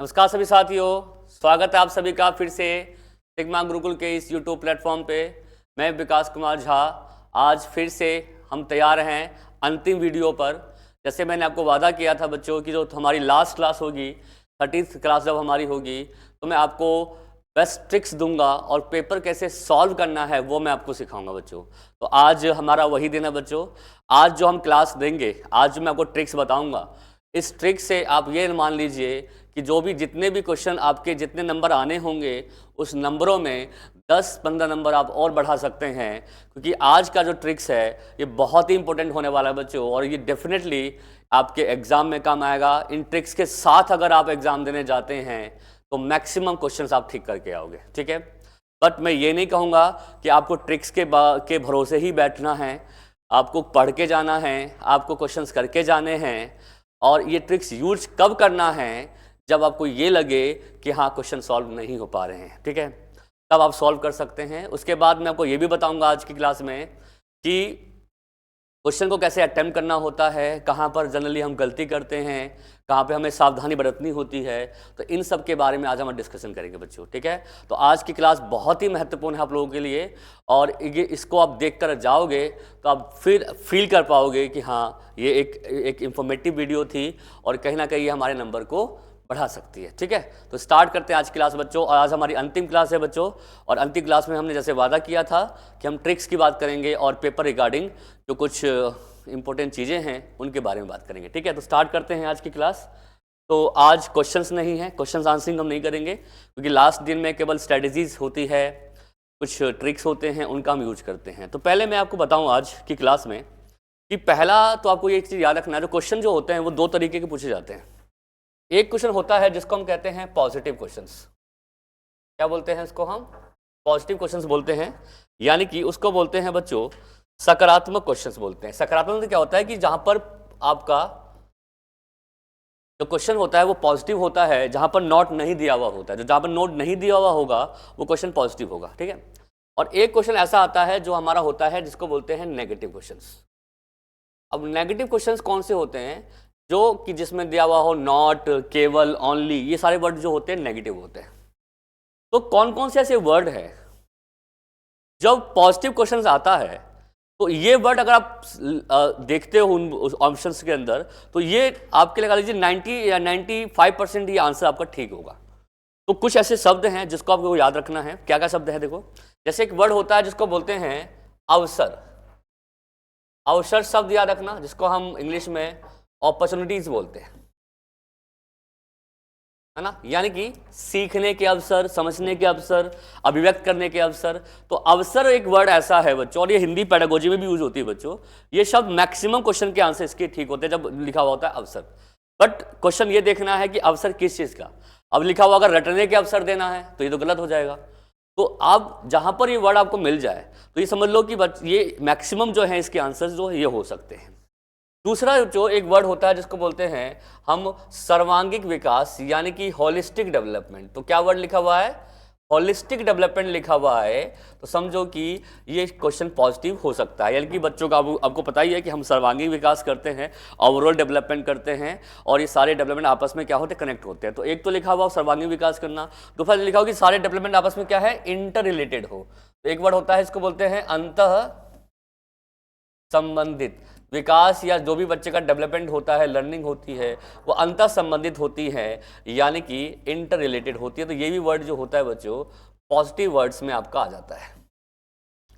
नमस्कार सभी साथियों, स्वागत है आप सभी का फिर से सिग्मा गुरुकुल के इस यूट्यूब प्लेटफॉर्म पे। मैं विकास कुमार झा आज फिर से हम तैयार हैं अंतिम वीडियो पर। जैसे मैंने आपको वादा किया था बच्चों की जो हमारी लास्ट क्लास होगी 30th क्लास जब हमारी होगी तो मैं आपको बेस्ट ट्रिक्स दूंगा और पेपर कैसे सॉल्व करना है वो मैं आपको सिखाऊंगा बच्चों। तो आज हमारा वही दिन है बच्चों। आज जो हम क्लास देंगे, आज जो मैं आपको ट्रिक्स बताऊंगा, इस ट्रिक से आप ये मान लीजिए कि जो भी जितने भी क्वेश्चन आपके जितने नंबर आने होंगे उस नंबरों में 10-15 नंबर आप और बढ़ा सकते हैं, क्योंकि आज का जो ट्रिक्स है ये बहुत ही इंपॉर्टेंट होने वाला है बच्चों और ये डेफिनेटली आपके एग्जाम में काम आएगा। इन ट्रिक्स के साथ अगर आप एग्जाम देने जाते हैं तो मैक्सिमम क्वेश्चंस आप ठीक करके आओगे, ठीक है। बट मैं ये नहीं कहूँगा कि आपको ट्रिक्स के भरोसे ही बैठना है, आपको पढ़ के जाना है, आपको क्वेश्चंस करके जाने हैं। और ये ट्रिक्स यूज कब करना है? जब आपको ये लगे कि हाँ क्वेश्चन सॉल्व नहीं हो पा रहे हैं, ठीक है, तब आप सॉल्व कर सकते हैं। उसके बाद मैं आपको ये भी बताऊंगा आज की क्लास में कि क्वेश्चन को कैसे अटेम्प्ट करना होता है, कहाँ पर जनरली हम गलती करते हैं, कहाँ पे हमें सावधानी बरतनी होती है। तो इन सब के बारे में आज हम डिस्कशन करेंगे बच्चों, ठीक है। तो आज की क्लास बहुत ही महत्वपूर्ण है आप लोगों के लिए और ये इसको आप देख कर जाओगे तो आप फिर फील कर पाओगे कि हाँ ये एक इंफॉर्मेटिव वीडियो थी और कहीं ना कहीं ये हमारे नंबर को बढ़ा सकती है, ठीक है। तो स्टार्ट करते हैं आज की क्लास बच्चों। और आज हमारी अंतिम क्लास है बच्चों और अंतिम क्लास में हमने जैसे वादा किया था कि हम ट्रिक्स की बात करेंगे और पेपर रिगार्डिंग जो कुछ इंपॉर्टेंट चीज़ें हैं उनके बारे में बात करेंगे, ठीक है। तो स्टार्ट करते हैं आज की क्लास। तो आज क्वेश्चंस नहीं है, क्वेश्चंस आंसरिंग हम नहीं करेंगे क्योंकि लास्ट दिन में केवल स्ट्रेटजीज होती है, कुछ ट्रिक्स होते हैं, उनका हम यूज करते हैं। तो पहले मैं आपको बताऊँ आज की क्लास में कि पहला तो आपको ये चीज़ याद रखना है, जो क्वेश्चन जो होते हैं वो दो तरीके के पूछे जाते हैं। एक क्वेश्चन होता है जिसको हम कहते हैं पॉजिटिव क्वेश्चंस। क्या बोलते हैं इसको? हम पॉजिटिव क्वेश्चंस बोलते हैं, यानी कि उसको बोलते हैं बच्चों सकारात्मक क्वेश्चंस बोलते हैं। सकारात्मक क्या होता है कि जहां पर आपका जो क्वेश्चन होता है वो पॉजिटिव होता है, जहां पर नोट नहीं दिया हुआ होता है। जो जहां पर नोट नहीं दिया हुआ होगा वो क्वेश्चन पॉजिटिव होगा, ठीक है। और एक क्वेश्चन ऐसा आता है जो हमारा होता है जिसको बोलते हैं नेगेटिव क्वेश्चंस। अब नेगेटिव क्वेश्चंस कौन से होते हैं? जो कि जिसमें दिया हुआ हो नॉट, केवल, ओनली, ये सारे वर्ड जो होते हैं नेगेटिव होते हैं। तो कौन कौन से ऐसे वर्ड है जब पॉजिटिव क्वेश्चंस आता है तो ये वर्ड अगर आप देखते हो उन ऑप्शंस के अंदर तो ये आपके लगा लीजिए 90 या 95% ये आंसर आपका ठीक होगा। तो कुछ ऐसे शब्द हैं जिसको आपको याद रखना है। क्या क्या शब्द है देखो, जैसे एक वर्ड होता है जिसको बोलते हैं अवसर। अवसर शब्द याद रखना, जिसको हम इंग्लिश में अपॉर्चुनिटीज बोलते हैं, है ना, यानी कि सीखने के अवसर, समझने के अवसर, अभिव्यक्त करने के अवसर। तो अवसर एक वर्ड ऐसा है बच्चों, और ये हिंदी पेडागोजी में भी यूज होती है बच्चों। ये शब्द मैक्सिमम क्वेश्चन के आंसर इसके ठीक होते हैं जब लिखा हुआ होता है अवसर। बट क्वेश्चन ये देखना है कि अवसर किस चीज का। अब लिखा हुआ अगर रटने के अवसर देना है तो ये तो गलत हो जाएगा। तो आप जहां पर ये वर्ड आपको मिल जाए तो ये समझ लो कि ये मैक्सिमम जो है इसके आंसर जो ये हो सकते हैं। दूसरा जो एक वर्ड होता है जिसको बोलते हैं हम सर्वांगीण विकास, यानी कि होलिस्टिक डेवलपमेंट। तो क्या वर्ड लिखा हुआ है? होलिस्टिक डेवलपमेंट लिखा हुआ है। तो समझो कि ये क्वेश्चन पॉजिटिव हो सकता है, यानी कि बच्चों का आपको पता ही है कि हम सर्वांगीण विकास करते हैं, ओवरऑल डेवलपमेंट करते हैं और ये सारे डेवलपमेंट आपस में क्या होते हैं? कनेक्ट होते हैं। तो एक तो लिखा हुआ सर्वांगीण विकास करना, दूसरा लिखा हुआ कि सारे डेवलपमेंट आपस में क्या है? इंटर रिलेटेड हो। तो एक वर्ड होता है इसको बोलते हैं अंतः संबंधित विकास, या जो भी बच्चे का डेवलपमेंट होता है, लर्निंग होती है, वो अंतर संबंधित होती है, यानी कि इंटर रिलेटेड होती है। तो ये भी वर्ड जो होता है बच्चों पॉजिटिव वर्ड्स में आपका आ जाता है।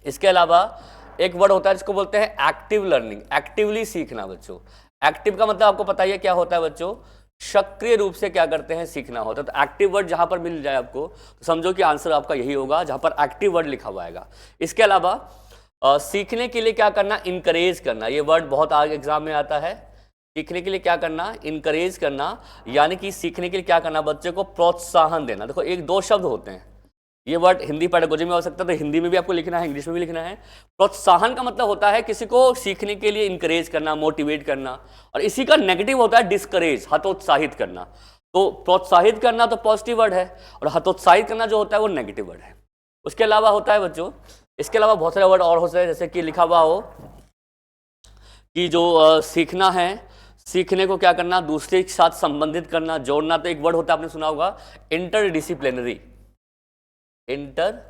इसके अलावा एक वर्ड होता है जिसको बोलते हैं एक्टिव लर्निंग, एक्टिवली सीखना बच्चों। एक्टिव का मतलब आपको पता ही है क्या होता है बच्चों? सक्रिय रूप से क्या करते हैं? सीखना होता है। तो एक्टिव वर्ड जहां पर मिल जाए आपको तो समझो कि आंसर आपका यही होगा जहां पर एक्टिव वर्ड लिखा हुआ आएगा। इसके अलावा सीखने के लिए क्या करना? इनकरेज करना। ये वर्ड बहुत आगे एग्जाम में आता है। सीखने के लिए क्या करना? इनकरेज करना, यानी कि सीखने के लिए क्या करना? बच्चे को प्रोत्साहन देना। देखो एक दो शब्द होते हैं, ये वर्ड हिंदी पेडागोजी में हो सकता है तो हिंदी में भी आपको लिखना है, इंग्लिश में भी लिखना है। प्रोत्साहन का मतलब होता है किसी को सीखने के लिए इनकरेज करना, मोटिवेट करना, और इसी का नेगेटिव होता है डिस्करेज, हतोत्साहित करना। तो प्रोत्साहित करना तो पॉजिटिव वर्ड है और हतोत्साहित करना जो होता है वो नेगेटिव वर्ड है। उसके अलावा होता है बच्चों, इसके अलावा बहुत सारे वर्ड और होते हैं, जैसे कि लिखा हुआ हो कि जो सीखना है, सीखने को क्या करना, दूसरे के साथ संबंधित करना, जोड़ना। तो एक वर्ड होता है, आपने सुना होगा इंटरडिसिप्लिनरी, इंटरडिसिप्लिनरी,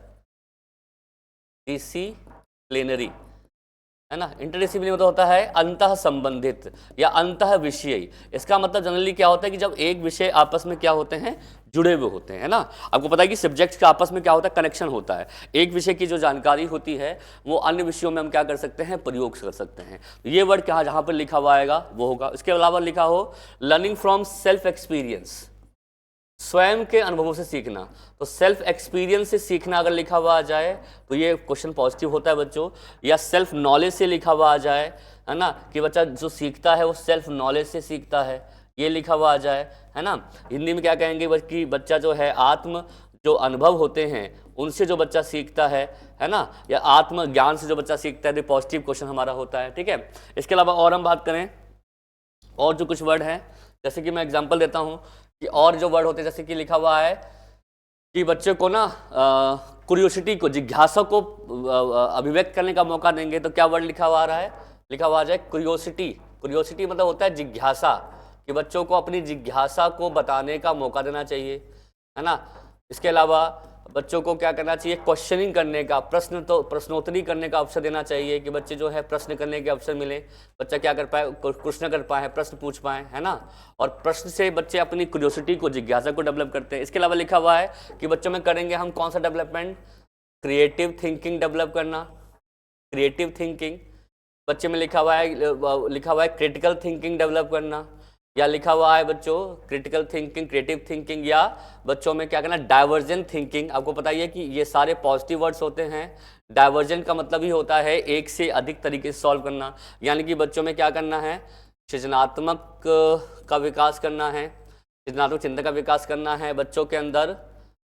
है ना। इंटरडिसिप्लिनरी मतलब होता है अंतः संबंधित या अंतः विषयी। इसका मतलब जनरली क्या होता है कि जब एक विषय आपस में क्या होते हैं, जुड़े हुए होते हैं ना। आपको पता है कि सब्जेक्ट्स का आपस में क्या होता है, कनेक्शन होता है। एक विषय की जो जानकारी होती है वो अन्य विषयों में हम क्या कर सकते हैं, प्रयोग कर सकते हैं। तो ये वर्ड क्या जहाँ पर लिखा हुआ आएगा वो होगा। इसके अलावा लिखा हो लर्निंग फ्रॉम सेल्फ एक्सपीरियंस, स्वयं के अनुभवों से सीखना। तो सेल्फ एक्सपीरियंस से सीखना अगर लिखा हुआ आ जाए तो ये क्वेश्चन पॉजिटिव होता है बच्चों। या सेल्फ नॉलेज से लिखा हुआ आ जाए, है ना, कि बच्चा जो सीखता है वो सेल्फ नॉलेज से सीखता है, ये लिखा हुआ आ जाए, है ना। हिंदी में क्या कहेंगे कि बच्चा जो है आत्म जो अनुभव होते हैं उनसे जो बच्चा सीखता है ना, या आत्म ज्ञान से जो बच्चा सीखता है। तो पॉजिटिव क्वेश्चन हमारा होता है, ठीक है। इसके अलावा और हम बात करें और जो कुछ वर्ड हैं, जैसे कि मैं एग्जांपल देता हूं कि और जो वर्ड होते हैं, जैसे कि लिखा हुआ है कि बच्चे को ना क्यूरियोसिटी को, जिज्ञासा को अभिव्यक्त करने का मौका देंगे। तो क्या वर्ड लिखा हुआ आ रहा है, लिखा हुआ आ जाए क्यूरियोसिटी। क्यूरियोसिटी मतलब होता है जिज्ञासा, कि बच्चों को अपनी जिज्ञासा को बताने का मौका देना चाहिए, है ना। इसके अलावा बच्चों को क्या करना चाहिए, क्वेश्चनिंग करने का, प्रश्नोत्तरी करने का अवसर देना चाहिए, कि बच्चे जो है प्रश्न करने के अवसर मिले, बच्चा क्या कर पाए, प्रश्न कर पाए, प्रश्न पूछ पाए, है ना। और प्रश्न से बच्चे अपनी क्यूरियोसिटी को, जिज्ञासा को डेवलप करते हैं। इसके अलावा लिखा हुआ है कि बच्चों में करेंगे हम कौन सा डेवलपमेंट, क्रिएटिव थिंकिंग डेवलप करना, क्रिएटिव थिंकिंग। बच्चे में लिखा हुआ है क्रिटिकल थिंकिंग डेवलप करना, या लिखा हुआ है बच्चों क्रिटिकल थिंकिंग, क्रिएटिव थिंकिंग, या बच्चों में क्या करना, डाइवर्जेंट थिंकिंग। आपको पता ही है कि ये सारे पॉजिटिव वर्ड्स होते हैं। डाइवर्जेंट का मतलब ही होता है एक से अधिक तरीके से सॉल्व करना, यानी कि बच्चों में क्या करना है, सृजनात्मक का विकास करना है, सृजनात्मक चिंतन का विकास करना है, बच्चों के अंदर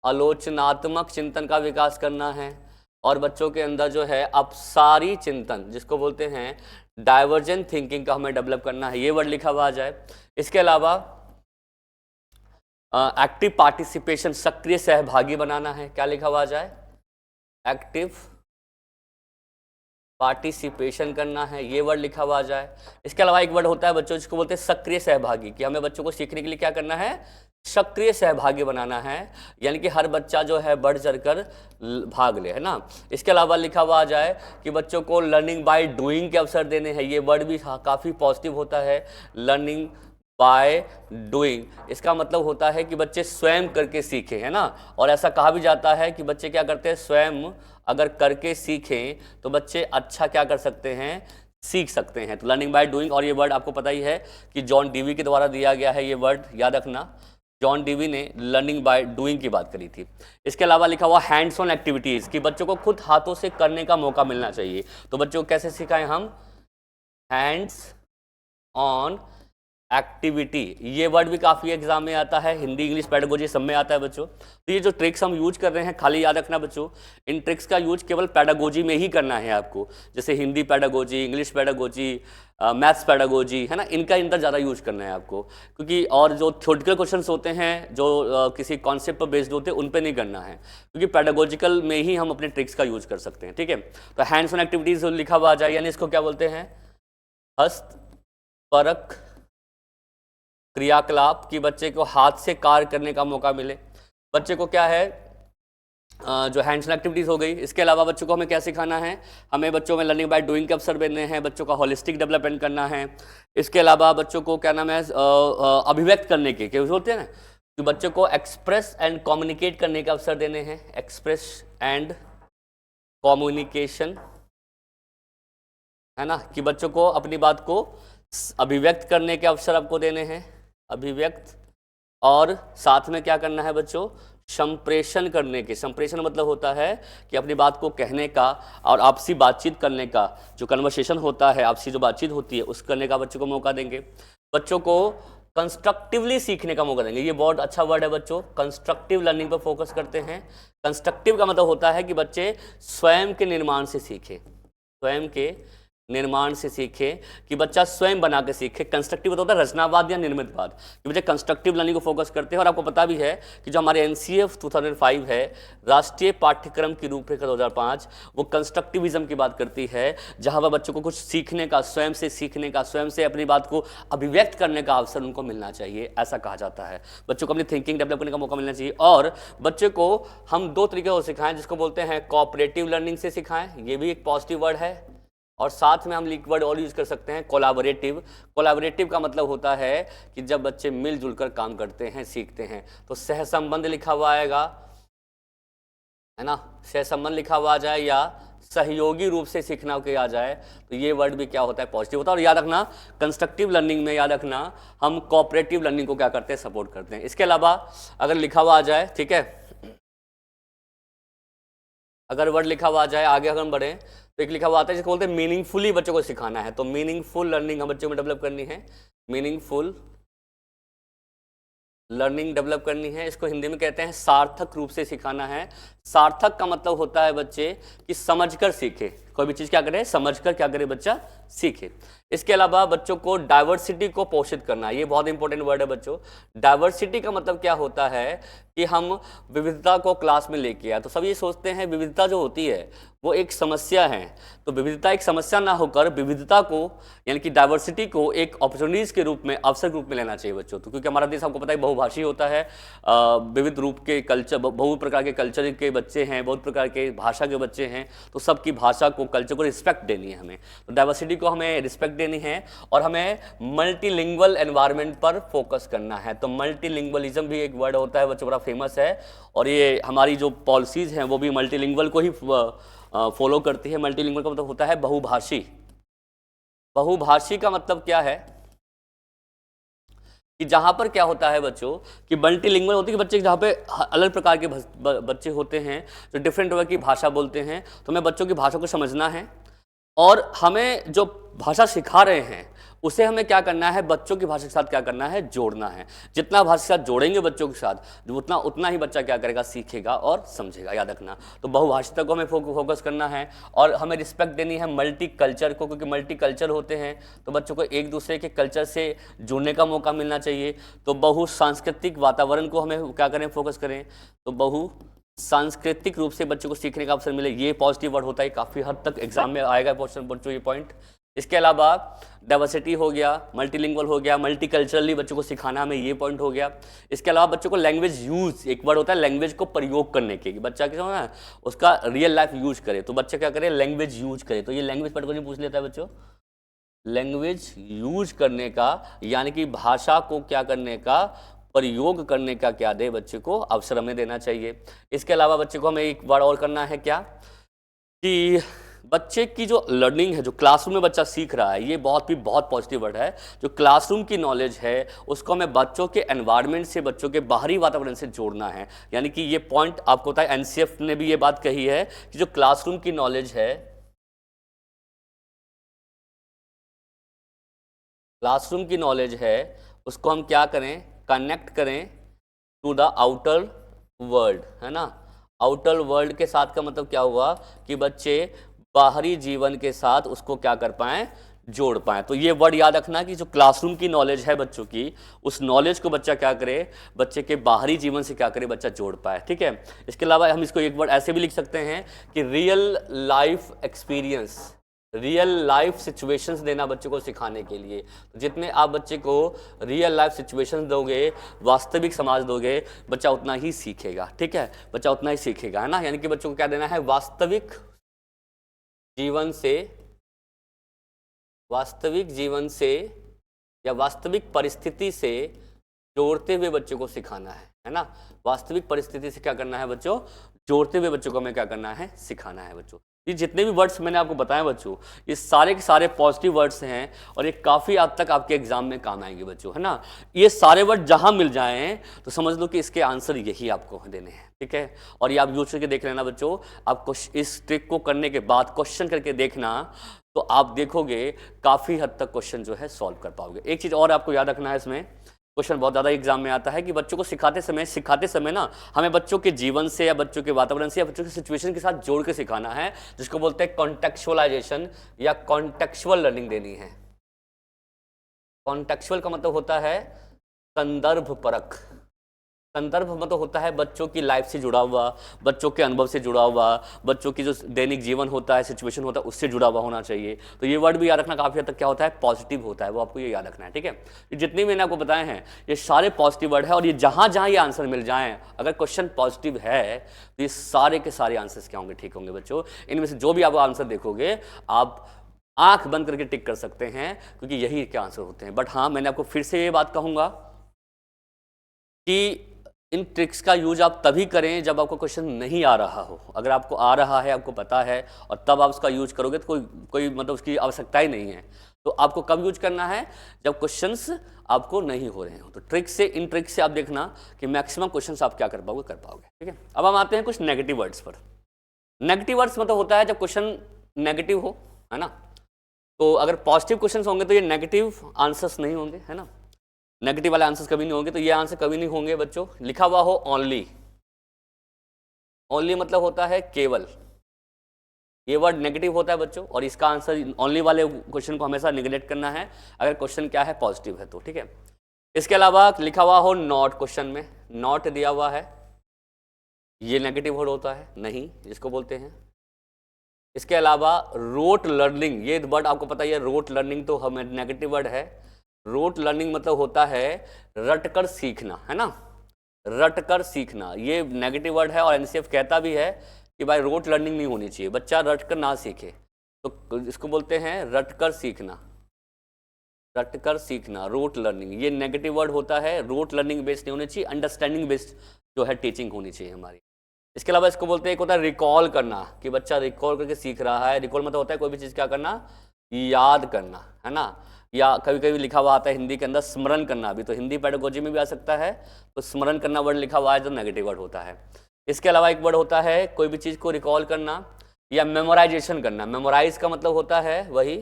आलोचनात्मक चिंतन का विकास करना है, और बच्चों के अंदर जो है अपसारी चिंतन, जिसको बोलते हैं डाइवर्जेंट थिंकिंग, का हमें डेवलप करना है। ये वर्ड लिखा हुआ आ जाए। इसके अलावा एक्टिव पार्टिसिपेशन, सक्रिय सहभागी बनाना है, क्या लिखा हुआ आ जाए, एक्टिव पार्टिसिपेशन करना है, ये वर्ड लिखा हुआ आ जाए। इसके अलावा एक वर्ड होता है बच्चों जिसको बोलते हैं सक्रिय सहभागी, कि हमें बच्चों को सीखने के लिए क्या करना है, सक्रिय सहभागी बनाना है, यानी कि हर बच्चा जो है बढ़ चढ़कर भाग ले, है ना। इसके अलावा लिखा हुआ आ जाए कि बच्चों को लर्निंग बाय डूइंग के अवसर देने हैं। ये वर्ड भी काफ़ी पॉजिटिव होता है, लर्निंग बाय डूइंग। इसका मतलब होता है कि बच्चे स्वयं करके सीखें, है ना। और ऐसा कहा भी जाता है कि बच्चे क्या करते हैं, स्वयं अगर करके सीखें तो बच्चे अच्छा क्या कर सकते हैं, सीख सकते हैं। तो लर्निंग बाय डूइंग, और ये वर्ड आपको पता ही है कि जॉन डीवी के द्वारा दिया गया है। ये वर्ड याद रखना, जॉन डीवी ने लर्निंग बाय डूइंग की बात करी थी। इसके अलावा लिखा हुआ हैंड्स ऑन एक्टिविटीज़, कि बच्चों को खुद हाथों से करने का मौका मिलना चाहिए। तो बच्चों को कैसे सिखाएं हम, हैंड्स ऑन एक्टिविटी। ये वर्ड भी काफ़ी एग्जाम में आता है, हिंदी इंग्लिश पेडागोजी सब में आता है बच्चों। तो ये जो ट्रिक्स हम यूज कर रहे हैं, खाली याद रखना बच्चों, इन ट्रिक्स का यूज केवल पेडागोजी में ही करना है आपको। जैसे Hindi pedagogy, English pedagogy, maths pedagogy, है ना, इनका ज़्यादा यूज करना है आपको। क्योंकि और जो थ्योरेटिकल क्वेश्चंस होते हैं जो किसी कॉन्सेप्ट पर बेस्ड होते हैं, उन पर नहीं करना है, क्योंकि पेडागोजिकल में ही हम अपने ट्रिक्स का यूज कर सकते हैं, ठीक है। तो हैंड्स ऑन एक्टिविटीज़ लिखा हुआ आ जाए, यानी इसको क्या बोलते हैं, हस्तपरक क्रियाकलाप, कि बच्चे को हाथ से कार्य करने का मौका मिले। बच्चे को क्या है, जो हैंड्स ऑन एक्टिविटीज़ हो गई। इसके अलावा बच्चों को हमें क्या सिखाना है, हमें बच्चों में लर्निंग बाय डूइंग के अवसर देने हैं, बच्चों का होलिस्टिक डेवलपमेंट करना है। इसके अलावा बच्चों को क्या नाम है, अभिव्यक्त करने के क्या होते हैं ना, कि बच्चों को एक्सप्रेस एंड कम्युनिकेट करने के अवसर देने हैं, एक्सप्रेस एंड कम्युनिकेशन, है ना, कि बच्चों को अपनी बात को अभिव्यक्त करने के अवसर आपको देने हैं, अभिव्यक्त। और साथ में क्या करना है बच्चों, संप्रेषण करने के। संप्रेषण मतलब होता है कि अपनी बात को कहने का और आपसी बातचीत करने का, जो कन्वर्सेशन होता है, आपसी जो बातचीत होती है, उस करने का बच्चों को मौका देंगे। बच्चों को कंस्ट्रक्टिवली सीखने का मौका देंगे। ये बहुत अच्छा वर्ड है बच्चों, कंस्ट्रक्टिव लर्निंग पर फोकस करते हैं। कंस्ट्रक्टिव का मतलब होता है कि बच्चे स्वयं के निर्माण से सीखें, स्वयं के निर्माण से सीखे, कि बच्चा स्वयं बना के सीखे। कंस्ट्रक्टिव होता है रचनावाद या निर्मितवाद, कि बच्चे कंस्ट्रक्टिव लर्निंग को फोकस करते हैं। और आपको पता भी है कि जो हमारे एनसीएफ 2005 है, राष्ट्रीय पाठ्यक्रम की रूपरेखा 2005, वो कंस्ट्रक्टिविज्म की बात करती है, जहां वह बच्चों को कुछ सीखने का, स्वयं से सीखने का, स्वयं से अपनी बात को अभिव्यक्त करने का अवसर उनको मिलना चाहिए, ऐसा कहा जाता है। बच्चों को अपनी थिंकिंग डेवलप करने का मौका मिलना चाहिए। और बच्चे को हम दो तरीके से सिखाएं, जिसको बोलते हैं कोऑपरेटिव लर्निंग से सिखाएं, ये भी एक पॉजिटिव वर्ड है। और साथ में हम लिंक वर्ड और यूज कर सकते हैं, कोलैबोरेटिव। कोलैबोरेटिव का मतलब होता है कि जब बच्चे मिलजुल कर काम करते हैं, सीखते हैं। तो सहसंबंध लिखा हुआ आएगा, है ना, सहसंबंध लिखा हुआ आ जाए या सहयोगी रूप से सीखना के आ जाए, तो ये वर्ड भी क्या होता है, पॉजिटिव होता है। और याद रखना, कंस्ट्रक्टिव लर्निंग में याद रखना हम कोऑपरेटिव लर्निंग को क्या करते हैं, सपोर्ट करते हैं। इसके अलावा अगर लिखा हुआ आ जाए, ठीक है, अगर वर्ड लिखा हुआ आ जाए, आगे अगर हम बढ़े तो एक लिखा हुआ आता है जिसको बोलते हैं मीनिंगफुली बच्चों को सिखाना है। तो मीनिंगफुल लर्निंग हम बच्चों में डेवलप करनी है, मीनिंगफुल लर्निंग डेवलप करनी है। इसको हिंदी में कहते हैं सार्थक रूप से सिखाना है। सार्थक का मतलब होता है बच्चे कि समझकर सीखे, कोई भी चीज़ क्या करे, समझकर क्या करे बच्चा, सीखे। इसके अलावा बच्चों को डाइवर्सिटी को पोषित करना, ये बहुत इंपॉर्टेंट वर्ड है बच्चों। डाइवर्सिटी का मतलब क्या होता है कि हम विविधता को क्लास में लेके आए। तो सब ये सोचते हैं विविधता जो होती है वो एक समस्या है, तो विविधता एक समस्या ना होकर विविधता को यानी कि डाइवर्सिटी को एक अपॉर्चुनिटीज के रूप में, अवसर के रूप में लेना चाहिए बच्चों। तो क्योंकि हमारा देश आपको पता है बहुभाषी होता है, विविध रूप के कल्चर, बहुत प्रकार के कल्चर के बच्चे हैं, बहुत प्रकार के भाषा के बच्चे हैं, तो सबकी भाषा को, कल्चर को रिस्पेक्ट देनी है हमें। तो डाइवर्सिटी को हमें रिस्पेक्ट देनी है और हमें मल्टीलिंगुअल एनवायरनमेंट पर फोकस करना है। तो मल्टीलिंगुअलिज्म भी एक वर्ड होता है बच्चों, बड़ा फेमस है, और ये हमारी जो पॉलिसीज हैं वो भी मल्टीलिंगुअल को ही फॉलो करती है। मल्टीलिंगुअल का मतलब होता है बहुभाषी। बहुभाषी का मतलब क्या है कि जहां पर क्या होता है बच्चों कि मल्टीलिंगुअल होती है कि बच्चे जहां पे अलग प्रकार के बच्चे होते हैं जो डिफरेंट तरह की भाषा बोलते हैं, तो हमें बच्चों की भाषा को समझना है और हमें जो भाषा सिखा रहे हैं उसे हमें क्या करना है, बच्चों की भाषा के साथ क्या करना है, जोड़ना है। जितना भाषा के साथ जोड़ेंगे बच्चों के साथ, उतना उतना ही बच्चा क्या करेगा, सीखेगा और समझेगा, याद रखना। तो बहुभाषिता को हमें फोकस करना है और हमें रिस्पेक्ट देनी है मल्टी कल्चर को, क्योंकि मल्टी कल्चर होते हैं तो बच्चों को एक दूसरे के कल्चर से जुड़ने का मौका मिलना चाहिए। तो बहु सांस्कृतिक वातावरण को हमें क्या करें, फोकस करें। तो बहु सांस्कृतिक रूप से बच्चों को सीखने का अवसर मिले, ये पॉजिटिव वर्ड होता है, काफ़ी हद तक एग्जाम में आएगा बच्चों ये पॉइंट। इसके अलावा डाइवर्सिटी हो गया, मल्टीलिंगुअल हो गया, मल्टीकल्चरली बच्चों को सिखाना हमें, ये पॉइंट हो गया। इसके अलावा बच्चों को लैंग्वेज यूज, एक वर्ड होता है लैंग्वेज को प्रयोग करने के, बच्चा क्या होना है उसका रियल लाइफ यूज करे, तो बच्चे क्या करे, लैंग्वेज यूज करे। तो ये लैंग्वेज पर क्वेश्चन पूछ लेता है बच्चों, लैंग्वेज यूज करने का यानी कि भाषा को क्या करने का, प्रयोग करने का क्या दे बच्चे को अवसर हमें देना चाहिए। इसके अलावा बच्चे को हमें एक वर्ड और करना है क्या, कि बच्चे की जो लर्निंग है, जो क्लासरूम में बच्चा सीख रहा है, ये बहुत पॉजिटिव वर्ड है। जो क्लासरूम की नॉलेज है उसको हमें बच्चों के एनवायरनमेंट से, बच्चों के बाहरी वातावरण से जोड़ना है। यानी कि ये पॉइंट आपको पता है, एनसीएफ ने भी ये बात कही है कि जो क्लासरूम की नॉलेज है, क्लासरूम की नॉलेज है उसको हम क्या करें, कनेक्ट करें टू द आउटर वर्ल्ड, है ना। आउटर वर्ल्ड के साथ का मतलब क्या हुआ कि बच्चे बाहरी जीवन के साथ उसको क्या कर पाएं, जोड़ पाएं। तो ये वर्ड याद रखना कि जो क्लासरूम की नॉलेज है बच्चों की, उस नॉलेज को बच्चा क्या करे, बच्चे के बाहरी जीवन से क्या करे, बच्चा जोड़ पाए, ठीक है। इसके अलावा हम इसको एक वर्ड ऐसे भी लिख सकते हैं कि real life experience, real life situations देना बच्चों को सिखाने के लिए। तो जितने आप बच्चे को रियल लाइफ सिचुएशंस दोगे, वास्तविक समाज दोगे, बच्चा उतना ही सीखेगा, ठीक है, बच्चा उतना ही सीखेगा, है ना। यानी कि बच्चों को क्या देना है, वास्तविक जीवन से या वास्तविक परिस्थिति से जोड़ते हुए बच्चों को सिखाना है ना। वास्तविक परिस्थिति से क्या करना है बच्चों, जोड़ते हुए बच्चों को हमें क्या करना है, सिखाना है बच्चों। ये जितने भी वर्ड्स मैंने आपको बताए बच्चों, ये सारे के सारे पॉजिटिव वर्ड्स हैं और ये काफ़ी हद तक आपके एग्जाम में काम आएंगे बच्चों, है ना। ये सारे वर्ड जहां मिल जाएं तो समझ लो कि इसके आंसर यही आपको देने हैं, ठीक है। और ये आप यूज करके देख लेना बच्चों, आपको इस ट्रिक को करने के बाद क्वेश्चन करके देखना, तो आप देखोगे काफ़ी हद तक क्वेश्चन जो है सॉल्व कर पाओगे। एक चीज़ और आपको याद रखना है इसमें क्वेश्चन बहुत ज़्यादा एग्जाम में आता है कि बच्चों को सिखाते समय ना हमें बच्चों के जीवन से या बच्चों के वातावरण से या बच्चों की सिचुएशन के साथ जोड़ के सिखाना है, जिसको बोलते हैं कॉन्टेक्चुअलाइजेशन या कॉन्टेक्चुअल लर्निंग देनी है। कॉन्टेक्चुअल का मतलब होता है संदर्भ परक। संदर्भ मतलब होता है बच्चों की लाइफ से जुड़ा हुआ, बच्चों के अनुभव से जुड़ा हुआ, बच्चों की जो दैनिक जीवन होता है, सिचुएशन होता है, उससे जुड़ा हुआ होना चाहिए। तो ये वर्ड भी याद रखना काफ़ी हद तक क्या होता है, पॉजिटिव होता है, वो आपको ये याद रखना है, ठीक है। जितनी मैंने आपको बताए हैं ये सारे पॉजिटिव वर्ड है, और ये जहाँ जहाँ ये आंसर मिल जाएँ, अगर क्वेश्चन पॉजिटिव है तो ये सारे के सारे आंसर्स क्या होंगे, ठीक होंगे बच्चों। इनमें से जो भी आप आंसर देखोगे आप आंख बंद करके टिक कर सकते हैं, क्योंकि यही क्या आंसर होते हैं। बट हाँ, मैंने आपको फिर से ये बात कहूँगा कि इन ट्रिक्स का यूज आप तभी करें जब आपको क्वेश्चन नहीं आ रहा हो। अगर आपको आ रहा है, आपको पता है, और तब आप उसका यूज करोगे तो कोई मतलब उसकी आवश्यकता ही नहीं है। तो आपको कब यूज करना है, जब क्वेश्चंस आपको नहीं हो रहे हो। तो इन ट्रिक्स से आप देखना कि मैक्सिमम क्वेश्चंस आप क्या कर पाओगे, ठीक है। अब हम आते हैं कुछ नेगेटिव वर्ड्स पर। नेगेटिव वर्ड्स मतलब होता है जब क्वेश्चन नेगेटिव हो, है ना। तो अगर पॉजिटिव क्वेश्चन होंगे तो ये नेगेटिव आंसर्स नहीं होंगे, है ना। नेगेटिव वाले आंसर्स कभी नहीं होंगे, तो ये आंसर कभी नहीं होंगे बच्चों। लिखा हुआ हो ओनली, ओनली मतलब होता है केवल, ये वर्ड नेगेटिव होता है बच्चों, और इसका आंसर ओनली वाले क्वेश्चन को हमेशा निगलेक्ट करना है अगर क्वेश्चन क्या है, पॉजिटिव है तो, ठीक है। इसके अलावा लिखा हुआ हो नॉट, क्वेश्चन में नॉट दिया हुआ है, ये नेगेटिव वर्ड होता है, नहीं जिसको बोलते हैं। इसके अलावा रोट लर्निंग, ये वर्ड आपको पता है, रोट लर्निंग तो हमें नेगेटिव वर्ड है। रोट लर्निंग मतलब होता है रटकर सीखना, है ना, रटकर सीखना, ये नेगेटिव वर्ड है। और एनसीएफ कहता भी है कि भाई रोट लर्निंग नहीं होनी चाहिए, बच्चा रटकर ना सीखे, तो इसको बोलते हैं रटकर सीखना, रटकर सीखना, रोट लर्निंग। ये नेगेटिव वर्ड होता है, रोट लर्निंग बेस्ड नहीं होनी चाहिए, अंडरस्टैंडिंग बेस्ड जो है टीचिंग होनी चाहिए हमारी। इसके अलावा इसको बोलते हैं, एक होता है रिकॉल करना, कि बच्चा रिकॉल करके सीख रहा है। रिकॉल मतलब होता है कोई भी चीज़ क्या करना, याद करना, है ना। या कभी कभी लिखा हुआ आता है हिंदी के अंदर स्मरण करना भी, तो हिंदी पेडागोजी में भी आ सकता है, तो स्मरण करना वर्ड लिखा हुआ है जो नेगेटिव वर्ड होता है। इसके अलावा एक वर्ड होता है कोई भी चीज़ को रिकॉल करना या मेमोराइजेशन करना। मेमोराइज का मतलब होता है वही,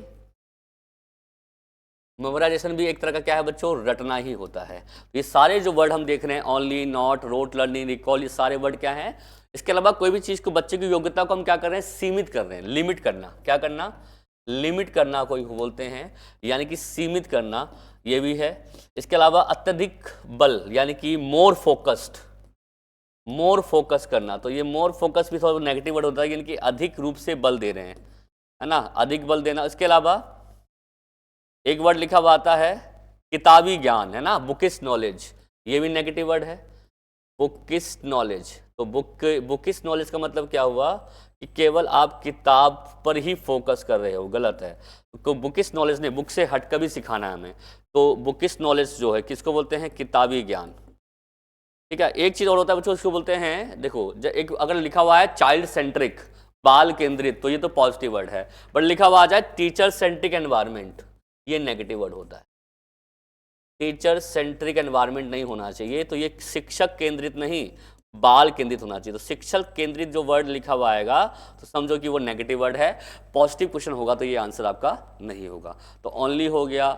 मेमोराइजेशन भी एक तरह का क्या है बच्चों, रटना ही होता है। ये सारे जो वर्ड हम देख रहे हैं, only, not, rote learning, recall, ये सारे वर्ड क्या हैं। इसके अलावा कोई भी चीज़ को, बच्चे की योग्यता को हम क्या कर रहे हैं, सीमित कर रहे हैं, लिमिट करना, क्या करना, लिमिट करना कोई बोलते हैं, यानी कि सीमित करना, ये भी है। इसके अलावा अत्यधिक बल, यानी कि मोर फोकस्ड, मोर फोकस करना, तो ये मोर फोकस भी थोड़ा नेगेटिव वर्ड होता है, यानी कि अधिक रूप से बल दे रहे हैं, है ना, अधिक बल देना। इसके अलावा एक वर्ड लिखा हुआ आता है किताबी ज्ञान, है ना, बुकिश नॉलेज, ये भी नेगेटिव वर्ड है, बुकिश नॉलेज। तो बुकिश नॉलेज का मतलब क्या हुआ कि केवल आप किताब पर ही फोकस कर रहे हो, गलत है। तो बुकिश नॉलेज ने, बुक से हटकर भी सिखाना है हमें। तो बुकिश नॉलेज जो है किसको बोलते हैं, किताबी ज्ञान, ठीक है। एक चीज़ और होता है बच्चों, उसको बोलते हैं, देखो एक अगर लिखा हुआ है चाइल्ड सेंट्रिक, बाल केंद्रित, तो ये तो पॉजिटिव वर्ड है। बट लिखा हुआ आ जाए टीचर सेंट्रिक एनवायरमेंट, ये नेगेटिव वर्ड होता है। टीचर सेंट्रिक एनवायरमेंट नहीं होना चाहिए, तो ये शिक्षक केंद्रित नहीं, बाल केंद्रित होना चाहिए। तो शिक्षक केंद्रित जो वर्ड लिखा हुआ आएगा तो समझो कि वो नेगेटिव वर्ड है। पॉजिटिव क्वेश्चन होगा तो ये आंसर आपका नहीं होगा। तो ओनली हो गया,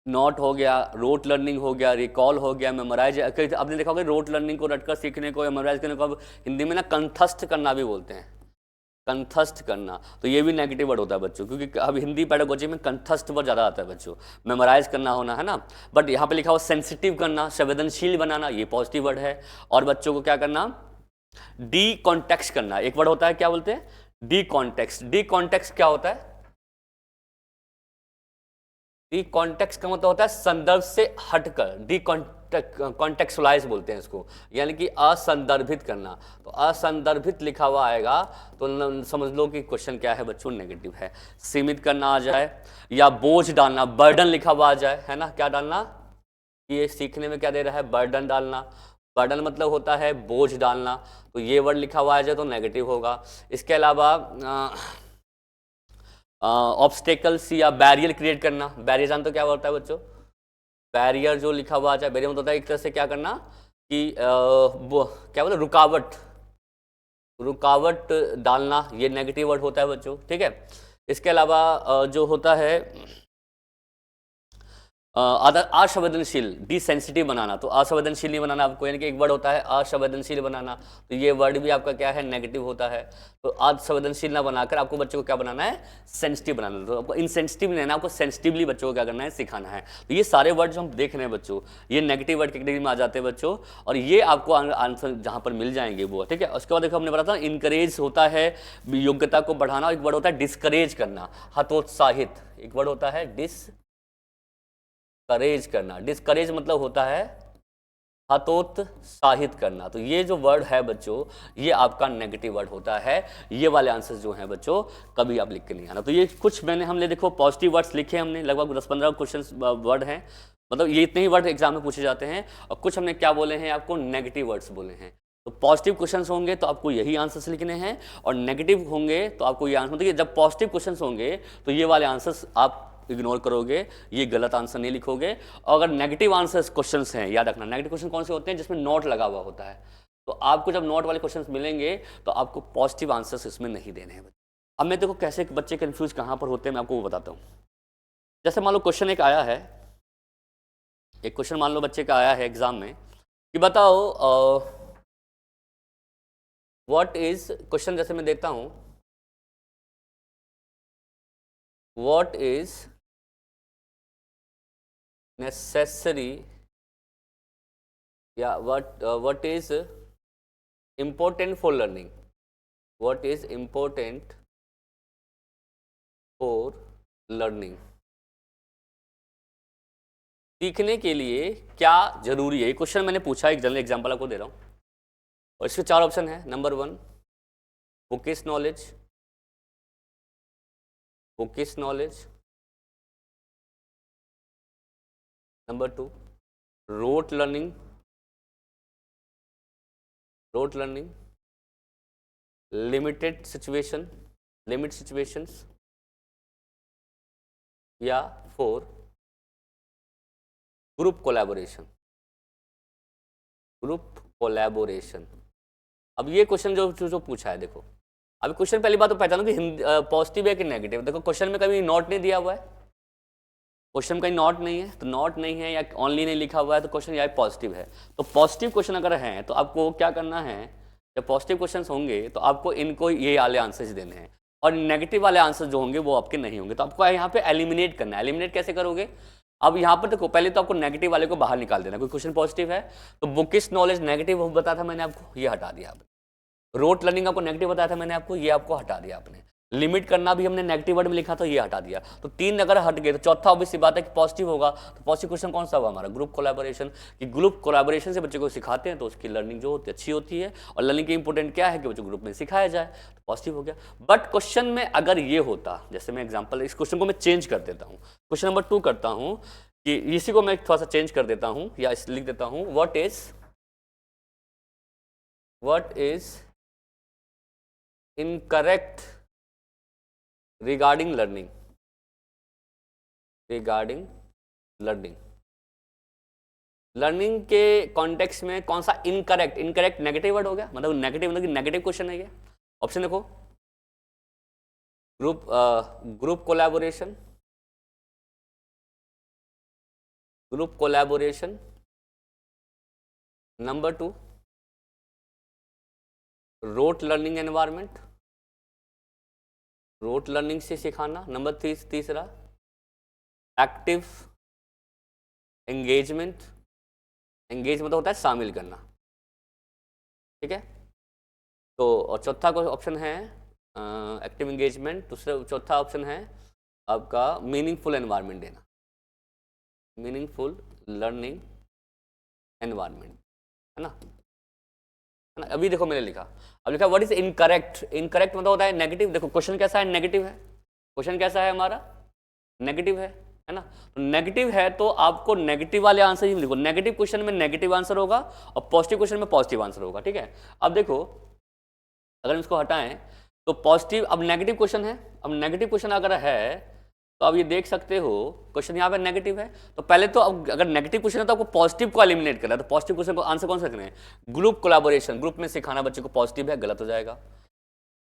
नॉट हो गया, रोट लर्निंग हो गया, रिकॉल हो गया, मेमोराइज। आपने देखा होगा रोट लर्निंग को रटकर सीखने को या मेमोराइज करने को हिंदी में ना कंठस्थ करना भी बोलते हैं, कंठस्थ करना, तो ये भी नेगेटिव वर्ड होता है बच्चों, क्योंकि अब हिंदी पेडागोजी में कंठस्थ वर्ड ज़्यादा आता है बच्चों, मेमोराइज करना होना, है ना। बट यहाँ पे लिखा हुआ सेंसिटिव करना, संवेदनशील बनाना, ये पॉजिटिव वर्ड है। और बच्चों को क्या करना, डी कॉन्टेक्स्ट करना, एक वर्ड होता है क्या बोलते हैं, डी कॉन्टेक्स्ट। डी कॉन्टेक्स्ट क्या होता है, डी कॉन्टेक्स्ट का मतलब होता है संदर्भ से हटकर, डी कॉन्टेक्चुअलाइज बोलते हैं इसको, यानी कि असंदर्भित करना। तो असंदर्भित लिखा हुआ आएगा तो समझ लो कि क्वेश्चन क्या है बच्चों, नेगेटिव है। सीमित करना आ जाए या बोझ डालना, बर्डन लिखा हुआ आ जाए, है ना, क्या डालना, ये सीखने में क्या दे रहा है, बर्डन डालना। बर्डन मतलब होता है बोझ डालना, तो ये वर्ड लिखा हुआ आ जाए तो नेगेटिव होगा। इसके अलावा ऑब्स्टेकल्स या बैरियर क्रिएट करना, बैरियर जानते हो क्या होता है बच्चों, बैरियर जो लिखा हुआ आ जाए, बैरियर मतलब होता है एक तरह से क्या करना कि क्या बोलते, रुकावट, रुकावट डालना, ये नेगेटिव वर्ड होता है बच्चों, ठीक है। इसके अलावा जो होता है असंवेदनशील, डिसेंसिटिव बनाना, तो असंवेदनशील नहीं बनाना आपको, यानी कि एक वर्ड होता है असंवेदनशील बनाना, तो ये वर्ड भी आपका क्या है, नेगेटिव होता है। तो असंवेदनशील ना बनाकर आपको बच्चों को क्या बनाना है, सेंसिटिव बनाना। तो आपको इनसेंसिटिव नहीं है ना, आपको सेंसिटिवली बच्चों को क्या करना है, सिखाना है। तो ये सारे वर्ड जो हम देख रहे हैं बच्चों, ये नेगेटिव वर्ड कैटेगरी में आ जाते हैं बच्चों, और ये आपको आंसर जहां पर मिल जाएंगे वो, ठीक है। उसके बाद देखो हमने बताया था इनकरेज होता है योग्यता को बढ़ाना, एक वर्ड होता है डिस्करेज करना, हतोत्साहित, एक वर्ड होता है डिस्करेज करना। डिस्करेज मतलब होता है हतोत्साहित करना। तो ये जो वर्ड है बच्चों, ये आपका नेगेटिव वर्ड होता है। ये वाले आंसर्स जो हैं बच्चों, कभी आप लिख के नहीं आना। तो ये कुछ मैंने हमने देखो पॉजिटिव वर्ड्स लिखे, हमने लगभग 10-15 क्वेश्चन वर्ड हैं, मतलब ये इतने ही वर्ड एग्जाम में पूछे जाते हैं। और कुछ हमने क्या बोले हैं आपको, नेगेटिव वर्ड्स बोले हैं। तो पॉजिटिव क्वेश्चंस होंगे तो आपको यही आंसर्स लिखने हैं, और नेगेटिव होंगे तो आपको ये आंसर, मतलब जब पॉजिटिव क्वेश्चंस होंगे तो ये वाले आंसर्स आप इग्नोर करोगे, ये गलत आंसर नहीं लिखोगे। और अगर नेगेटिव आंसर्स क्वेश्चंस हैं, याद रखना नेगेटिव क्वेश्चन कौन से होते हैं, जिसमें नोट लगा हुआ होता है। तो आपको जब नोट वाले क्वेश्चंस मिलेंगे तो आपको पॉजिटिव आंसर्स इसमें नहीं देने हैं। अब मैं देखो कैसे बच्चे कंफ्यूज कहाँ पर होते हैं, मैं आपको वो बताता हूँ। जैसे मान लो क्वेश्चन एक आया है, एक क्वेश्चन मान लो बच्चे का आया है एग्जाम में कि बताओ व्हाट इज, क्वेश्चन जैसे मैं देखता हूं, व्हाट इज नेसेसरी, या what is important for learning, what is important for learning, सीखने के लिए क्या जरूरी है। ये क्वेश्चन मैंने पूछा, एक जनरल एग्जाम्पल आपको दे रहा हूं, और इसके 4 ऑप्शन है। Number 1 bookish knowledge, bookish knowledge. Number 2 rote learning, rote learning. Limited situation, limit situations. या 4 ग्रुप कोलैबोरेशन, ग्रुप कोलैबोरेशन। अब ये क्वेश्चन जो पूछा है, देखो अब क्वेश्चन पहली बात तो पहचानो कि पॉजिटिव है कि नेगेटिव। देखो क्वेश्चन में कभी नॉट नहीं दिया हुआ है, क्वेश्चन में कहीं नॉट नहीं है, तो नॉट नहीं है या ओनली नहीं लिखा हुआ है, तो क्वेश्चन या पॉजिटिव है। तो पॉजिटिव क्वेश्चन अगर है तो आपको क्या करना है, जब पॉजिटिव क्वेश्चन होंगे तो आपको इनको ये वाले आंसर्स देने हैं, और नेगेटिव वाले आंसर जो होंगे वो आपके नहीं होंगे। तो आपको यहाँ पे एलिमिनेट करना है। एलिमिनेट कैसे करोगे, अब यहाँ पर देखो पहले तो आपको नेगेटिव वाले को बाहर निकाल देना। कोई क्वेश्चन पॉजिटिव है तो बुकिश नॉलेज नेगेटिव बताया था मैंने आपको, ये हटा दिया आपने। रोट लर्निंग आपको नेगेटिव बताया था मैंने आपको, ये आपको हटा दिया आपने। लिमिट करना भी हमने नेगेटिव वर्ड में लिखा था, ये हटा दिया। तो 3 अगर हट गए तो चौथा ऑब्वियस सी बात है कि पॉजिटिव होगा। तो पॉजिटिव क्वेश्चन कौन सा होगा हमारा, ग्रुप कोलैबोरेशन। कि ग्रुप कोलैबोरेशन से बच्चे को सिखाते हैं तो उसकी लर्निंग जो होती है अच्छी होती है, और लर्निंग की इंपॉर्टेंट क्या है कि बच्चों ग्रुप में सिखाया जाए, तो पॉजिटिव हो गया। बट क्वेश्चन में अगर ये होता, जैसे मैं एग्जाम्पल इस क्वेश्चन को मैं चेंज कर देता हूँ, क्वेश्चन नंबर 2 करता हूँ कि इसी को मैं थोड़ा सा चेंज कर देता हूँ, या लिख देता हूँ what is incorrect regarding learning, regarding learning. Learning के कॉन्टेक्स्ट में कौन सा इनकरेक्ट, इनकरेक्ट नेगेटिव वर्ड हो गया, मतलब नेगेटिव, मतलब नेगेटिव क्वेश्चन है ये। ऑप्शन देखो, group collaboration, group collaboration. Number 2 rote learning environment, rote learning से सिखाना। नंबर 3 एक्टिव एंगेजमेंट, एंगेज मतलब होता है शामिल करना, ठीक है। तो और चौथा को ऑप्शन है एक्टिव एंगेजमेंट। चौथा ऑप्शन है आपका मीनिंगफुल एनवायरनमेंट देना, मीनिंगफुल लर्निंग एनवायरनमेंट, है ना। अभी देखो मैंने लिखा, अब लिखा व्हाट इज इनकरेक्ट। इनकरेक्ट मतलब होता है नेगेटिव। देखो क्वेश्चन कैसा है, नेगेटिव है। क्वेश्चन कैसा है हमारा, नेगेटिव है ना। तो नेगेटिव है तो आपको नेगेटिव वाले आंसर ही लिखो। नेगेटिव क्वेश्चन में नेगेटिव आंसर होगा और पॉजिटिव क्वेश्चन में पॉजिटिव आंसर होगा, ठीक है। अब देखो अगर हम इसको हटाएं तो पॉजिटिव, अब नेगेटिव क्वेश्चन है, अब नेगेटिव क्वेश्चन अगर है तो अब ये देख सकते हो क्वेश्चन यहाँ पे नेगेटिव है। तो पहले तो अब अगर नेगेटिव क्वेश्चन है तो आपको पॉजिटिव को एलिमिनेट करना है। तो पॉजिटिव क्वेश्चन को आंसर कौन सा रखना है, ग्रुप कोलैबोरेशन। ग्रुप में सिखाना बच्चे को पॉजिटिव है, गलत हो जाएगा।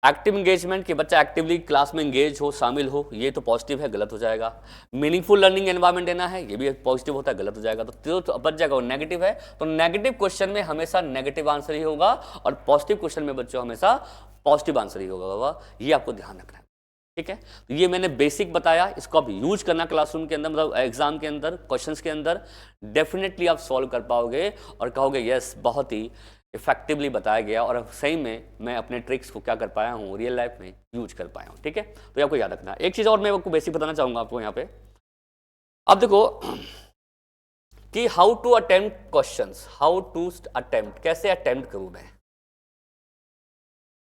एक्टिव एंगेजमेंट कि बच्चा एक्टिवली क्लास में एंगेज हो, शामिल हो, ये तो पॉजिटिव है, गलत हो जाएगा। मीनिंगफुल लर्निंग एनवायरनमेंट देना है, ये भी पॉजिटिव होता है, गलत हो जाएगा। तो बच जाएगा वो नेगेटिव है। तो नेगेटिव क्वेश्चन में हमेशा नेगेटिव आंसर ही होगा और पॉजिटिव क्वेश्चन में बच्चों हमेशा पॉजिटिव आंसर ही होगा बाबा, ये आपको ध्यान रखना है। ठीक है, तो ये मैंने बेसिक बताया, इसको आप यूज करना क्लासरूम के अंदर, मतलब एग्जाम के अंदर, क्वेश्चंस के अंदर डेफिनेटली आप सॉल्व कर पाओगे और कहोगे यस बहुत ही इफेक्टिवली बताया गया और सही में मैं अपने ट्रिक्स को क्या कर पाया हूँ, रियल लाइफ में यूज कर पाया हूँ। ठीक है, तो ये आपको याद रखना। एक चीज़ और मैं आपको बेसिक बताना चाहूँगा आपको यहाँ पे। अब देखो कि how to attempt questions, how to attempt, कैसे अटेम्प्ट करूँ मैं,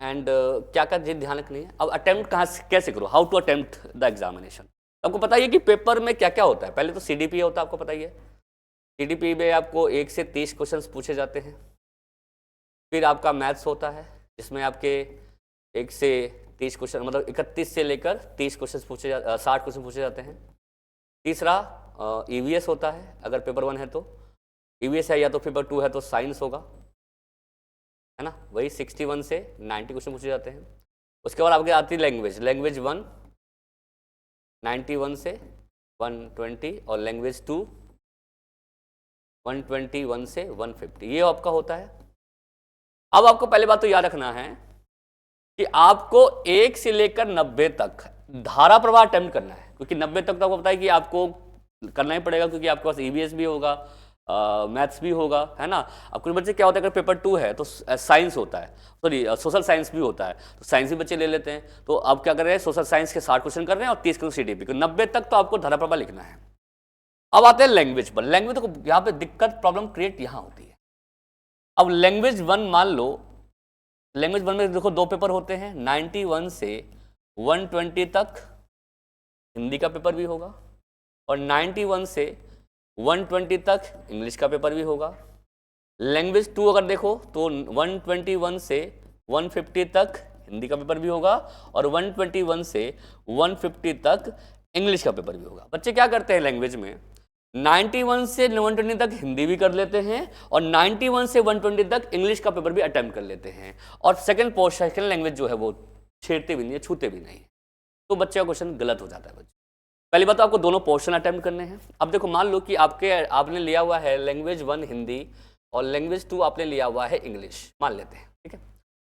एंड क्या क्या चीज ध्यान रखनी है। अब अटेम्प्ट कहाँ से कैसे करो, how to attempt the examination. आपको पता ही है कि पेपर में क्या क्या होता है। पहले तो CDP होता है, आपको पता ही है। CDP में आपको 1 से 30 क्वेश्चंस पूछे जाते हैं। फिर आपका मैथ्स होता है जिसमें आपके 1 से 30 क्वेश्चन, मतलब 31 से लेकर 30 क्वेश्चन पूछे 60 क्वेश्चन पूछे जाते हैं। तीसरा EVS होता है, अगर पेपर 1 है तो EVS है, या तो पेपर 2 है तो साइंस होगा, है ना, वही 61 से 90 क्वेश्चन पूछे जाते हैं। उसके बाद आपके आती है लैंग्वेज, लैंग्वेज 1 91 से 120 और लैंग्वेज 2 121 से 150, ये आपका होता है। अब आपको पहले बात तो याद रखना है कि आपको 1 से लेकर 90 तक धारा प्रवाह अटेम्प्ट करना है, क्योंकि 90 तक तो आपको पता है कि आपको करना ही पड़ेगा, क्योंकि आपके पास EVS भी होगा, मैथ्स भी होगा, है ना। अब कुछ बच्चे क्या होता है, अगर पेपर 2 है तो साइंस होता है, सॉरी सोशल साइंस भी होता है, तो साइंस भी बच्चे ले लेते हैं। तो आप क्या कर रहे हैं, सोशल साइंस के 60 क्वेश्चन कर रहे हैं और 30 क्वेश्चन CDP, 90 तक तो आपको धारा प्रवाह लिखना है। अब आते हैं लैंग्वेज पर। लैंग्वेज को यहाँ पे दिक्कत प्रॉब्लम क्रिएट यहाँ होती है। अब लैंग्वेज 1 मान लो, लैंग्वेज 1 में देखो 2 पेपर होते हैं, 91 से 120 तक हिंदी का पेपर भी होगा और 91 से 120 तक इंग्लिश का पेपर भी होगा। लैंग्वेज 2 अगर देखो तो 121 से 150 तक हिंदी का पेपर भी होगा और 121 से 150 तक इंग्लिश का पेपर भी होगा। बच्चे क्या करते हैं लैंग्वेज में, 91 से 120 तक हिंदी भी कर लेते हैं और 91 से 120 तक इंग्लिश का पेपर भी अटेम्प्ट कर लेते हैं और सेकंड लैंग्वेज जो है वो छेड़ते भी नहीं है, छूते भी नहीं है। तो बच्चे का क्वेश्चन गलत हो जाता है। बच्चे पहली बात तो आपको दोनों पोर्शन अटेम्प्ट करने हैं। अब देखो मान लो कि आपने लिया हुआ है लैंग्वेज 1 हिंदी और लैंग्वेज 2 आपने लिया हुआ है इंग्लिश, मान लेते हैं, ठीक है।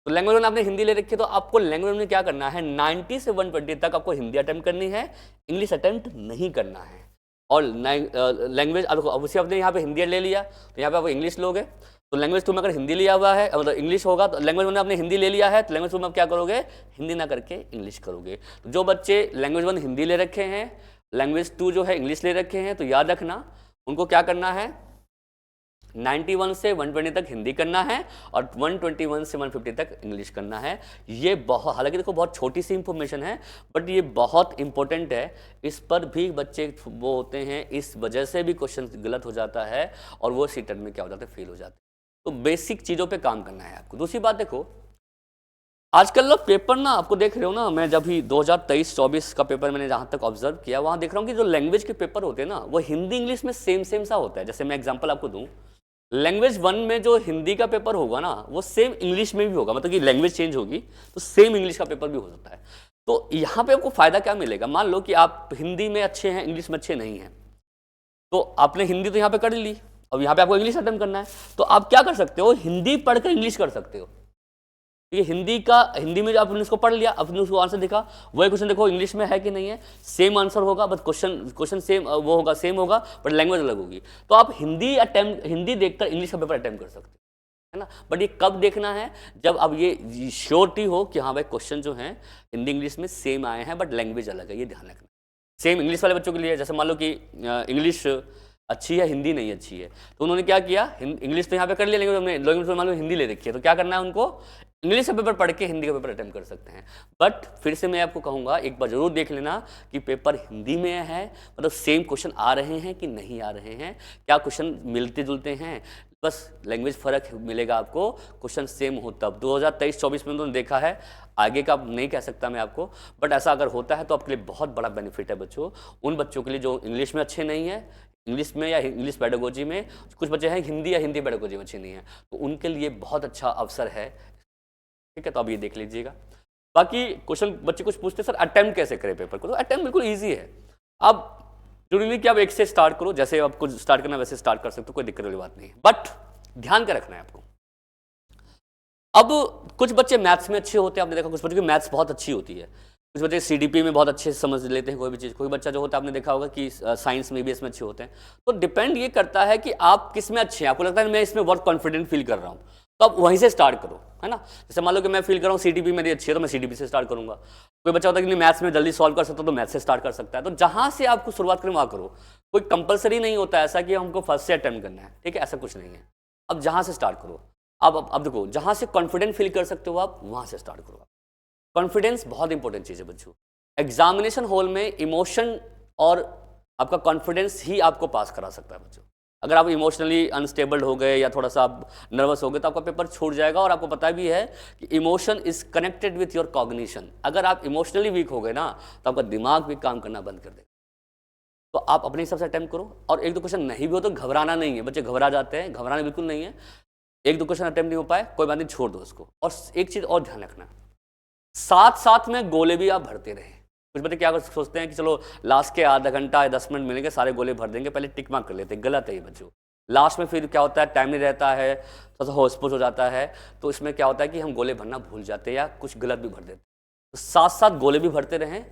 तो लैंग्वेज 1 आपने हिंदी ले रखी है, तो आपको लैंग्वेज में क्या करना है, 90 से 120 तक आपको हिंदी अटेम्प्ट करनी है, इंग्लिश अटेम्प्ट नहीं करना है। और लैंग्वेज अब उसी आपने यहाँ पे हिंदी ले लिया तो यहाँ पे आप इंग्लिश लोगे। तो लैंग्वेज 2 में अगर हिंदी लिया हुआ है, मतलब इंग्लिश होगा, तो लैंग्वेज 1 में आपने हिंदी ले लिया है तो लैंग्वेज 2 में आप क्या करोगे, हिंदी ना करके इंग्लिश करोगे। तो जो बच्चे लैंग्वेज 1 हिंदी ले रखे हैं, लैंग्वेज 2 जो है इंग्लिश ले रखे हैं, तो याद रखना उनको क्या करना है, 91 से 120 तक हिंदी करना है और 121 से 150 तक इंग्लिश करना है। ये बहुत, हालांकि देखो बहुत छोटी सी इंफॉर्मेशन है बट ये बहुत इंपॉर्टेंट है। इस पर भी बच्चे वो होते हैं, इस वजह से भी क्वेश्चन गलत हो जाता है और वो सीटेट में क्या हो जाता है, फेल हो जाते हैं। तो बेसिक चीज़ों पे काम करना है आपको। दूसरी बात देखो, आजकल लोग पेपर ना आपको देख रहे हो ना, मैं जब भी 2023-24 का पेपर मैंने जहाँ तक ऑब्जर्व किया वहाँ देख रहा हूँ कि जो लैंग्वेज के पेपर होते हैं ना वो हिंदी इंग्लिश में सेम सा होता है। जैसे मैं एग्जांपल आपको दूँ, लैंग्वेज 1 में जो हिंदी का पेपर होगा ना वो सेम इंग्लिश में भी होगा, मतलब कि लैंग्वेज चेंज होगी तो सेम इंग्लिश का पेपर भी हो सकता है। तो यहाँ पे आपको फायदा क्या मिलेगा, मान लो कि आप हिंदी में अच्छे हैं इंग्लिश में अच्छे नहीं हैं, तो आपने हिंदी तो यहाँ पे कर ली, अब यहाँ पे आपको इंग्लिश अटेम्प्ट करना है, तो आप क्या कर सकते हो, हिंदी पढ़कर इंग्लिश कर सकते हो। ये हिंदी में आपने उसको पढ़ लिया, आपने उसको आंसर देखा, वही क्वेश्चन देखो इंग्लिश में है कि नहीं है, सेम आंसर होगा, बस क्वेश्चन सेम वो होगा, सेम होगा, बट लैंग्वेज अलग होगी। तो आप हिंदी देखकर इंग्लिश का पेपर अटेम्प्ट कर सकते हैं, है ना। बट ये कब देखना है, जब अब ये श्योरिटी हो कि हाँ भाई क्वेश्चन जो है हिंदी इंग्लिश में सेम आए हैं बट लैंग्वेज अलग है, ये ध्यान रखना। सेम इंग्लिश वाले बच्चों के लिए, जैसे मान लो कि इंग्लिश अच्छी है हिंदी नहीं अच्छी है, तो उन्होंने क्या किया, इंग्लिश तो यहाँ पे कर लिया, लैंग्वेज मान लो हिंदी ले रखी है, तो क्या करना है उनको, इंग्लिश का पेपर पढ़ के हिंदी का पेपर अटेम्प्ट कर सकते हैं। बट फिर से मैं आपको कहूँगा एक बार जरूर देख लेना कि पेपर हिंदी में है, मतलब सेम क्वेश्चन आ रहे हैं कि नहीं आ रहे हैं, क्या क्वेश्चन मिलते जुलते हैं, बस लैंग्वेज फ़र्क मिलेगा आपको, क्वेश्चन सेम हो तब। 2023-24 में उन्होंने देखा है, आगे का नहीं कह सकता मैं आपको, बट ऐसा अगर होता है तो आपके लिए बहुत बड़ा बेनिफिट है बच्चों। उन बच्चों के लिए जो इंग्लिश में अच्छे नहीं है, इंग्लिश में या इंग्लिश पेडागोजी में, कुछ बच्चे हैं हिंदी या हिंदी पेडागोजी में अच्छे नहीं है, तो उनके लिए बहुत अच्छा अवसर है, ठीक है। तो अब ये देख लीजिएगा। बाकी क्वेश्चन बच्चे कुछ पूछते सर अटेम्प्ट कैसे करें पेपर को, तो अटेम्प्ट बिल्कुल ईजी है। अब जरूरी नहीं कि आप एक से स्टार्ट करो, जैसे आपको स्टार्ट करना वैसे स्टार्ट कर सकते हो, कोई दिक्कत वाली बात नहीं है, बट ध्यान क्या रखना है आपको। अब कुछ बच्चे मैथ्स में अच्छे होते हैं, आपने देखा कुछ बच्चों की मैथ्स बहुत अच्छी होती है, कुछ बच्चे सीडीपी में बहुत अच्छे से समझ लेते हैं कोई भी चीज़, कोई बच्चा जो होता है आपने देखा होगा कि साइंस में भी इसमें अच्छे होते हैं। तो डिपेंड ये करता है कि आप किस में अच्छे हैं, आपको लगता है मैं इसमें बहुत कॉन्फिडेंट फील कर रहा हूँ, तो आप वहीं से स्टार्ट करो, है ना। जैसे मान लो कि मैं फील कर रहा हूँ सीडीपी मेरी अच्छी है, तो मैं सीडीपी से स्टार्ट करूंगा। कोई बच्चा होता है कि नहीं मैथ्स में जल्दी सॉल्व कर सकता, तो मैथ्स से स्टार्ट कर सकता है। तो जहां से आपको शुरुआत करें वहां करो, कोई कंपलसरी नहीं होता ऐसा कि हमको फर्स्ट से अटेम्प्ट करना है, ठीक है, ऐसा कुछ नहीं है। अब जहां से स्टार्ट करो, अब देखो जहां से कॉन्फिडेंट फील कर सकते हो आप वहां से स्टार्ट करो। कॉन्फिडेंस बहुत इंपॉर्टेंट चीज है बच्चों। एग्जामिनेशन हॉल में इमोशन और आपका कॉन्फिडेंस ही आपको पास करा सकता है बच्चों। अगर आप इमोशनली अनस्टेबल हो गए या थोड़ा सा आप नर्वस हो गए तो आपका पेपर छूट जाएगा। और आपको पता भी है कि emotion is connected with your cognition. अगर आप इमोशनली वीक हो गए ना तो आपका दिमाग भी काम करना बंद कर देगा। तो आप अपने हिसाब से अटेम्प्ट करो, और एक दो क्वेश्चन नहीं भी हो तो घबराना नहीं है। बच्चे घबरा जाते हैं, घबराना बिल्कुल नहीं है। एक दो क्वेश्चन अटेम्प्ट नहीं हो पाए कोई बात नहीं, छोड़ दो उसको। और एक चीज और ध्यान रखना, साथ साथ में गोले भी आप भरते रहे। कुछ बच्चे क्या सोचते हैं कि चलो लास्ट के आधा घंटा या 10 मिनट मिलेंगे सारे गोले भर देंगे, पहले टिक मार्क कर लेते हैं। गलत है ये बच्चों। लास्ट में फिर क्या होता है, टाइम नहीं रहता है, थोड़ा सा होस्पोस हो जाता है, तो इसमें क्या होता है कि हम गोले भरना भूल जाते हैं या कुछ गलत भी भर देते हैं। तो साथ साथ गोले भी भरते रहें,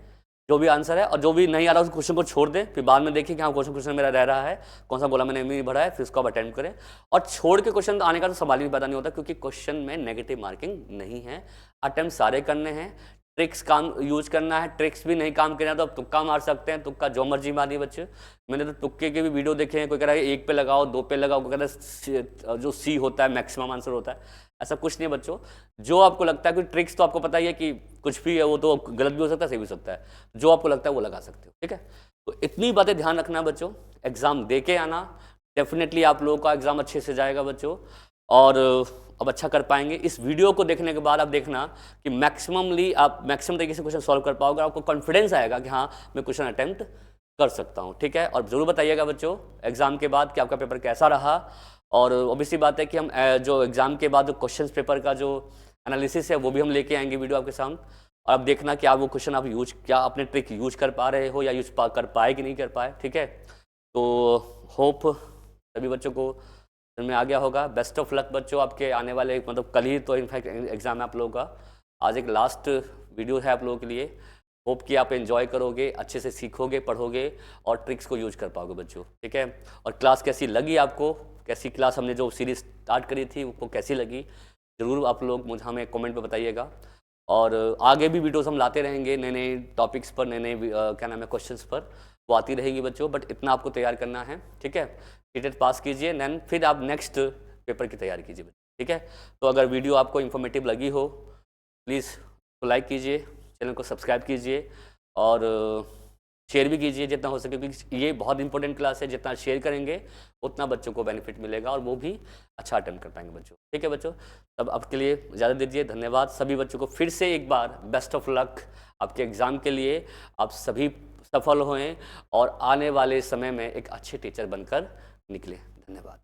जो भी आंसर है, और जो भी नहीं आ रहा उस क्वेश्चन को छोड़ दें। फिर बाद में देखिए कि हाँ क्वेश्चन मेरा रह रहा है, कौन सा गोला मैंने नहीं भरा है, फिर उसको आप अटेम्प्ट करें। और छोड़ के क्वेश्चन आने का तो सवाल ही पैदा नहीं होता, क्योंकि क्वेश्चन में नेगेटिव मार्किंग नहीं है। अटेम्प्ट सारे करने हैं, ट्रिक्स काम यूज करना है। ट्रिक्स भी नहीं काम करना तो आप तुक्का मार सकते हैं, तुक्का जो मर्जी मारिए बच्चे। मैंने तो तुक्के के भी वीडियो देखे हैं, कोई कह रहा है 1 पे लगाओ 2 पे लगाओ, कोई कह रहा है जो सी होता है मैक्सिमम आंसर होता है। ऐसा कुछ नहीं है बच्चों। जो आपको लगता है कि ट्रिक्स तो आपको पता ही है कि कुछ भी है वो तो गलत भी हो सकता है, सही भी हो सकता है। जो आपको लगता है वो लगा सकते हो, ठीक है। तो इतनी बातें ध्यान रखना बच्चों। एग्जाम दे के आना, डेफिनेटली आप लोगों का एग्जाम अच्छे से जाएगा बच्चों, और अब अच्छा कर पाएंगे। इस वीडियो को देखने के बाद आप देखना कि मैक्सिमम तरीके से क्वेश्चन सॉल्व कर पाओगे। आपको कॉन्फिडेंस आएगा कि हाँ मैं क्वेश्चन अटेम्प्ट कर सकता हूँ, ठीक है। और जरूर बताइएगा बच्चों एग्जाम के बाद कि आपका पेपर कैसा रहा। और ऑब्वियसली बात है कि हम जो एग्जाम के बाद जो क्वेश्चन पेपर का जो एनालिसिस है वो भी हम लेके आएंगे वीडियो आपके सामने। और आप देखना कि आप वो क्वेश्चन आप क्या अपने ट्रिक यूज कर पा रहे हो या कर पाए कि नहीं कर पाए, ठीक है। तो होप सभी बच्चों को में आ गया होगा। बेस्ट ऑफ लक बच्चों, आपके आने वाले मतलब कल ही तो इनफैक्ट एग्जाम है आप लोगों का। आज एक लास्ट वीडियो है आप लोगों के लिए। होप कि आप एंजॉय करोगे, अच्छे से सीखोगे, पढ़ोगे और ट्रिक्स को यूज कर पाओगे बच्चों, ठीक है। और क्लास कैसी लगी आपको, कैसी क्लास हमने जो सीरीज स्टार्ट करी थी वो कैसी लगी, ज़रूर आप लोग मुझे हमें कमेंट में बताइएगा। और आगे भी वीडियोस हम लाते रहेंगे नए नए टॉपिक्स पर, नए नए क्या नाम है क्वेश्चंस पर, वो आती रहेगी बच्चों। बट इतना आपको तैयार करना है, ठीक है। टेट पास कीजिए, देन फिर आप नेक्स्ट पेपर की तैयारी कीजिए, ठीक है। तो अगर वीडियो आपको इन्फॉर्मेटिव लगी हो प्लीज़ तो लाइक कीजिए, चैनल को सब्सक्राइब कीजिए और शेयर भी कीजिए जितना हो सके, क्योंकि ये बहुत इंपॉर्टेंट क्लास है। जितना शेयर करेंगे उतना बच्चों को बेनिफिट मिलेगा और वो भी अच्छा अटेम्प्ट कर पाएंगे बच्चों, ठीक है बच्चों। तब आपके लिए इजाज़त दीजिए, धन्यवाद सभी बच्चों को। फिर से एक बार बेस्ट ऑफ लक आपके एग्ज़ाम के लिए। आप सभी सफल होएं और आने वाले समय में एक अच्छे टीचर बनकर निकले। धन्यवाद।